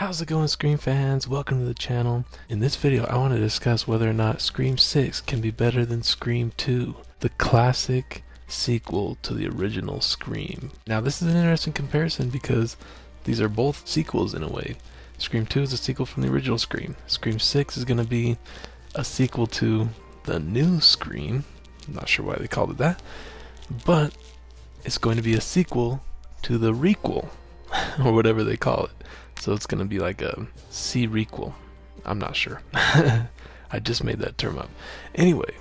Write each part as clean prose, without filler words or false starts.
How's it going, Scream fans? Welcome to the channel. In this video, I want to discuss whether or not Scream 6 can be better than Scream 2, the classic sequel to the original Scream. Now, this is an interesting comparison because these are both sequels in a way. Scream 2 is a sequel from the original Scream. Scream 6 is going to be a sequel to the new Scream. I'm not sure why they called it that, but it's going to be a sequel to the requel, or whatever they call it. So it's going to be like a C-requel. I'm not sure. I just made that term up. Anyway,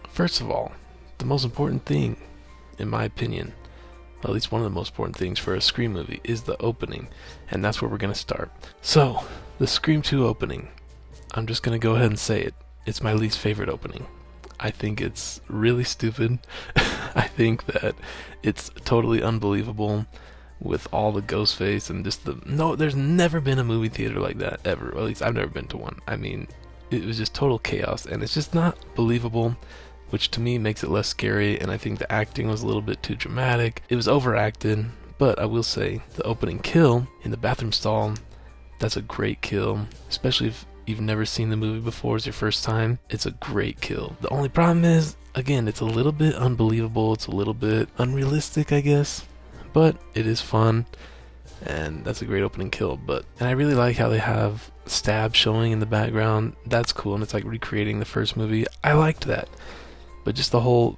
first of all, the most important thing, in my opinion, at least one of the most important things for a Scream movie, is the opening. And that's where we're going to start. So, the Scream 2 opening. I'm just going to go ahead and say it. It's my least favorite opening. I think it's really stupid. I think that it's totally unbelievable with all the ghostface and just there's never been a movie theater like that ever, or at least I've never been to one. I mean, it was just total chaos and it's just not believable, which to me makes it less scary. And I think the acting was a little bit too dramatic. It was overacted, but I will say the opening kill in the bathroom stall, that's a great kill, especially if you've never seen the movie before, it's your first time. It's a great kill. The only problem is, again, it's a little bit unbelievable, it's a little bit unrealistic, I guess, but it is fun, and that's a great opening kill. And I really like how they have stab showing in the background. That's cool, and it's like recreating the first movie. I liked that, but just the whole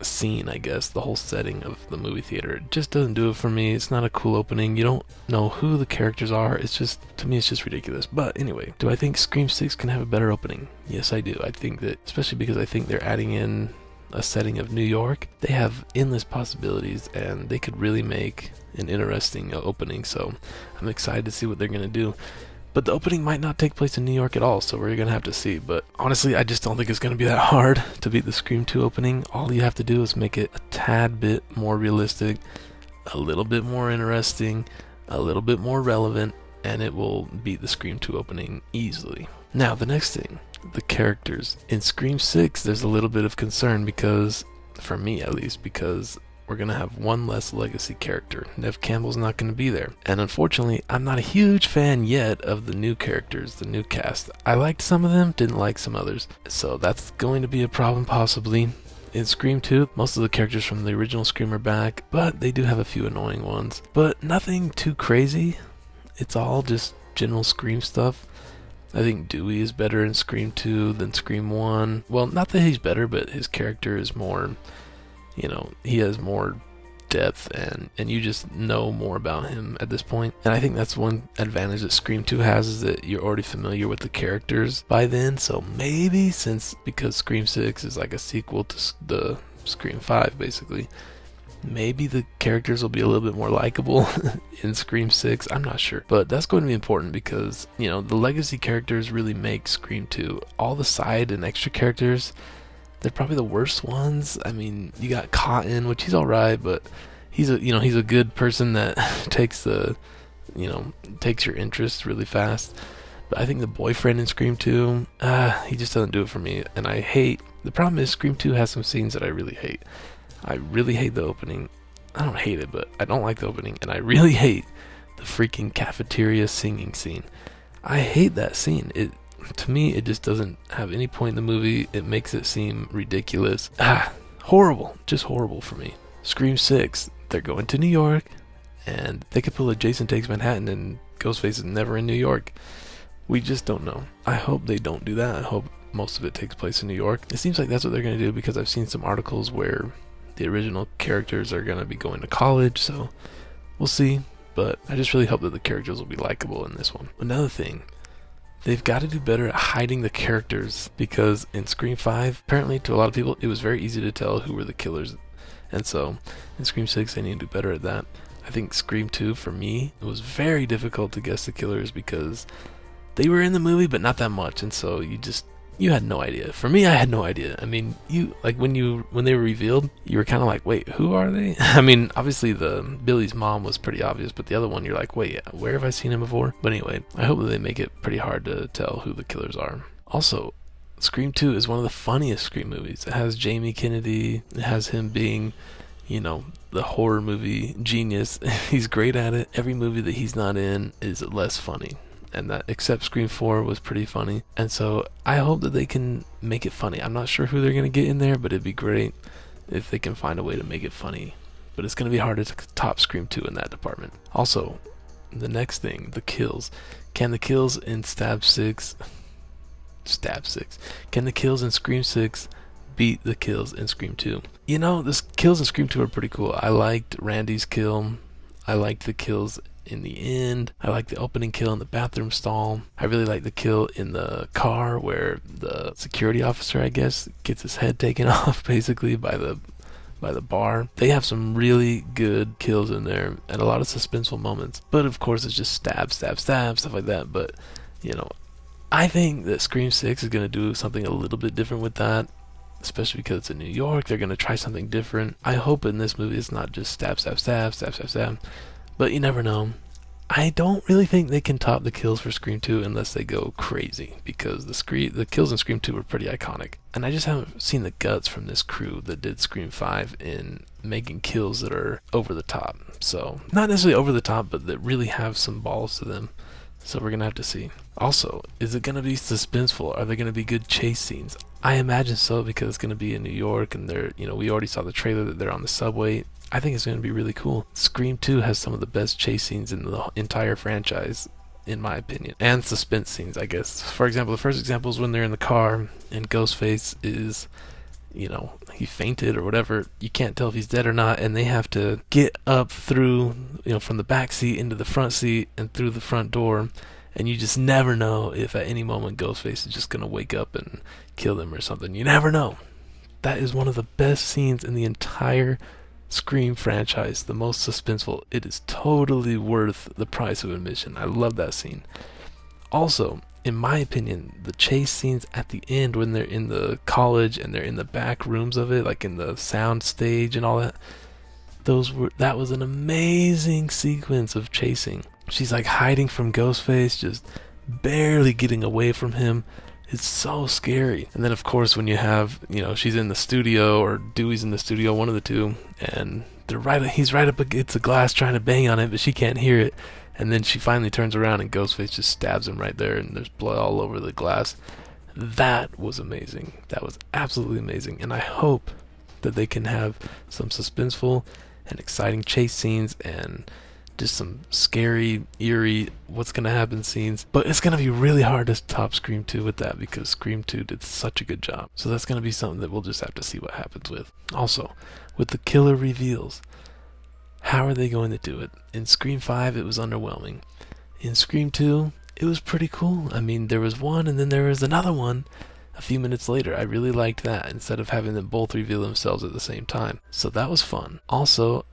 scene, I guess, the whole setting of the movie theater, it just doesn't do it for me. It's not a cool opening. You don't know who the characters are. It's just, to me, it's just ridiculous. But anyway, do I think Scream 6 can have a better opening? Yes, I do. I think that, especially because I think they're adding in a setting of New York, they have endless possibilities and they could really make an interesting opening. So I'm excited to see what they're going to do. But the opening might not take place in New York at all, so we're going to have to see. But honestly, I just don't think it's going to be that hard to beat the Scream 2 opening. All you have to do is make it a tad bit more realistic, a little bit more interesting, a little bit more relevant, and it will beat the Scream 2 opening easily. Now, the next thing, the characters. In Scream 6, there's a little bit of concern because, for me at least, because we're going to have one less legacy character. Neve Campbell's not going to be there. And unfortunately, I'm not a huge fan yet of the new characters, the new cast. I liked some of them, didn't like some others. So that's going to be a problem possibly. In Scream 2, most of the characters from the original Scream are back, but they do have a few annoying ones. But nothing too crazy. It's all just general Scream stuff. I think Dewey is better in Scream 2 than Scream 1. Well, not that he's better, but his character is more, he has more depth and you just know more about him at this point. And I think that's one advantage that Scream 2 has, is that you're already familiar with the characters by then. So maybe because Scream 6 is like a sequel to the Scream 5 basically, maybe the characters will be a little bit more likable in Scream 6. I'm not sure. But that's going to be important because, the legacy characters really make Scream 2. All the side and extra characters, they're probably the worst ones. I mean, you got Cotton, which he's alright, but he's a good person that takes takes your interest really fast. But I think the boyfriend in Scream 2, he just doesn't do it for me. And the problem is Scream 2 has some scenes that I really hate. I really hate the opening. I don't hate it, but I don't like the opening. And I really hate the freaking cafeteria singing scene. I hate that scene. To me, it just doesn't have any point in the movie. It makes it seem ridiculous. Horrible. Just horrible for me. Scream 6, they're going to New York, and they could pull a Jason Takes Manhattan and Ghostface is never in New York. We just don't know. I hope they don't do that. I hope most of it takes place in New York. It seems like that's what they're going to do because I've seen some articles where the original characters are going to be going to college, so we'll see. But I just really hope that the characters will be likable in this one. Another thing, they've got to do better at hiding the characters, because in Scream 5, apparently to a lot of people, it was very easy to tell who were the killers. And so in Scream 6, they need to do better at that. I think Scream 2, for me, it was very difficult to guess the killers because they were in the movie, but not that much. And so you had no idea. For me, I had no idea. I mean, when they were revealed, you were kind of like, wait, who are they? I mean, obviously Billy's mom was pretty obvious, but the other one, you're like, wait, where have I seen him before? But anyway, I hope that they make it pretty hard to tell who the killers are. Also, Scream 2 is one of the funniest Scream movies. It has Jamie Kennedy. It has him being, the horror movie genius. He's great at it. Every movie that he's not in is less funny. And that, except Scream 4 was pretty funny. And so I hope that they can make it funny. I'm not sure who they're going to get in there, but it'd be great if they can find a way to make it funny. But it's going to be hard to top Scream 2 in that department. Also, the next thing, the kills. Can the kills in Stab 6... Can the kills in Scream 6 beat the kills in Scream 2? You know, the kills in Scream 2 are pretty cool. I liked Randy's kill. I liked the kills in the end. I like the opening kill in the bathroom stall. I really like the kill in the car where the security officer, I guess, gets his head taken off basically by the bar. They have some really good kills in there and a lot of suspenseful moments. But of course it's just stab, stuff like that. But, you know, I think that Scream 6 is going to do something a little bit different with that. Especially because it's in New York, they're going to try something different. I hope in this movie it's not just stab. But you never know. I don't really think they can top the kills for Scream 2 unless they go crazy, because the kills in Scream 2 were pretty iconic. And I just haven't seen the guts from this crew that did Scream 5 in making kills that are over the top. So, not necessarily over the top, but that really have some balls to them. So we're going to have to see. Also, is it going to be suspenseful? Are there going to be good chase scenes? I imagine so, because it's going to be in New York, and we already saw the trailer that they're on the subway. I think it's going to be really cool. Scream 2 has some of the best chase scenes in the entire franchise, in my opinion. And suspense scenes, I guess. For example, the first example is when they're in the car, and Ghostface is, he fainted or whatever. You can't tell if he's dead or not, and they have to get up through, from the back seat into the front seat and through the front door. And you just never know if at any moment Ghostface is just going to wake up and kill them or something. You never know. That is one of the best scenes in the entire Scream franchise, the most suspenseful. It is totally worth the price of admission. I love that scene. Also, in my opinion, the chase scenes at the end when they're in the college and they're in the back rooms of it, like in the sound stage and all that, that was an amazing sequence of chasing. She's like hiding from Ghostface, just barely getting away from him. It's so scary. And then of course when you have, she's in the studio, or Dewey's in the studio, one of the two, and he's right up against the glass trying to bang on it, but she can't hear it. And then she finally turns around and Ghostface just stabs him right there, and there's blood all over the glass. That was amazing. That was absolutely amazing. And I hope that they can have some suspenseful and exciting chase scenes and just some scary, eerie, what's going to happen scenes. But it's going to be really hard to top Scream 2 with that, because Scream 2 did such a good job. So that's going to be something that we'll just have to see what happens with. Also, with the killer reveals, how are they going to do it? In Scream 5, it was underwhelming. In Scream 2, it was pretty cool. I mean, there was one, and then there was another one a few minutes later. I really liked that, instead of having them both reveal themselves at the same time. So that was fun. Also,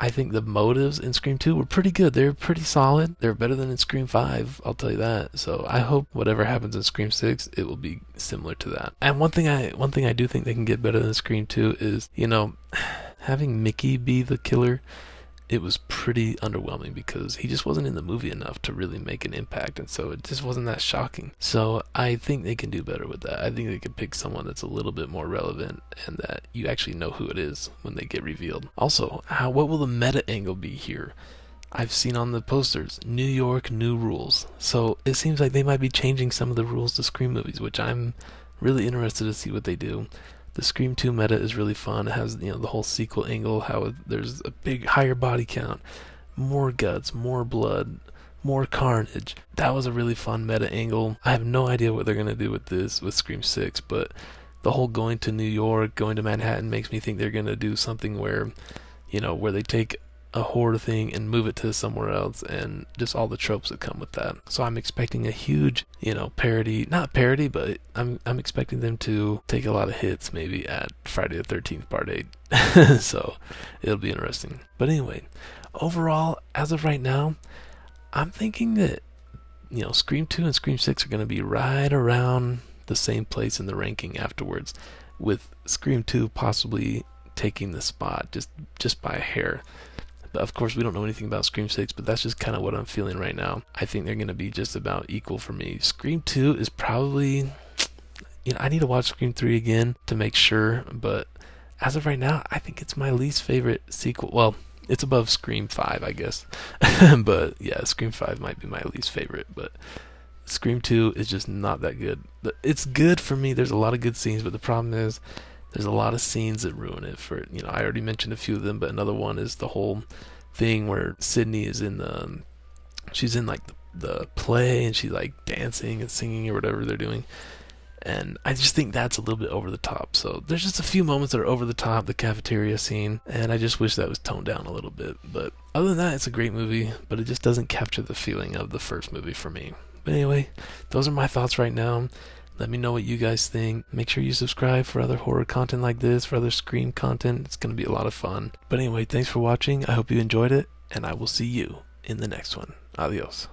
I think the motives in Scream 2 were pretty good. They were pretty solid. They were better than in Scream 5, I'll tell you that. So I hope whatever happens in Scream 6, it will be similar to that. And one thing I do think they can get better than Scream 2 is, having Mickey be the killer. It was pretty underwhelming because he just wasn't in the movie enough to really make an impact, and so it just wasn't that shocking. So I think they can do better with that. I think they can pick someone that's a little bit more relevant and that you actually know who it is when they get revealed. Also, what will the meta angle be here? I've seen on the posters, New York, new rules. So it seems like they might be changing some of the rules to Scream movies, which I'm really interested to see what they do. The Scream 2 meta is really fun. It has, the whole sequel angle, how there's a big higher body count, more guts, more blood, more carnage. That was a really fun meta angle. I have no idea what they're going to do with Scream 6, but the whole going to New York, going to Manhattan makes me think they're going to do something where, where they take a horror thing and move it to somewhere else, and just all the tropes that come with that. So I'm expecting a huge, parody, not parody, but I'm expecting them to take a lot of hits maybe at Friday the 13th Part 8. So it'll be interesting. But anyway, overall, as of right now, I'm thinking that, Scream 2 and Scream 6 are going to be right around the same place in the ranking afterwards, with Scream 2 possibly taking the spot just by a hair. But of course, we don't know anything about Scream 6, but that's just kind of what I'm feeling right now. I think they're going to be just about equal for me. Scream 2 is probably, I need to watch Scream 3 again to make sure, but as of right now, I think it's my least favorite sequel. Well, it's above Scream 5, I guess. But yeah, Scream 5 might be my least favorite, but Scream 2 is just not that good. It's good for me. There's a lot of good scenes, but the problem is there's a lot of scenes that ruin it. For I already mentioned a few of them, but another one is the whole thing where Sydney is in she's in like the play and she's like dancing and singing or whatever they're doing. And I just think that's a little bit over the top. So there's just a few moments that are over the top, the cafeteria scene, and I just wish that was toned down a little bit. But other than that, it's a great movie, but it just doesn't capture the feeling of the first movie for me. But anyway, those are my thoughts right now. Let me know what you guys think. Make sure you subscribe for other horror content like this, for other Scream content. It's going to be a lot of fun. But anyway, thanks for watching. I hope you enjoyed it, and I will see you in the next one. Adios.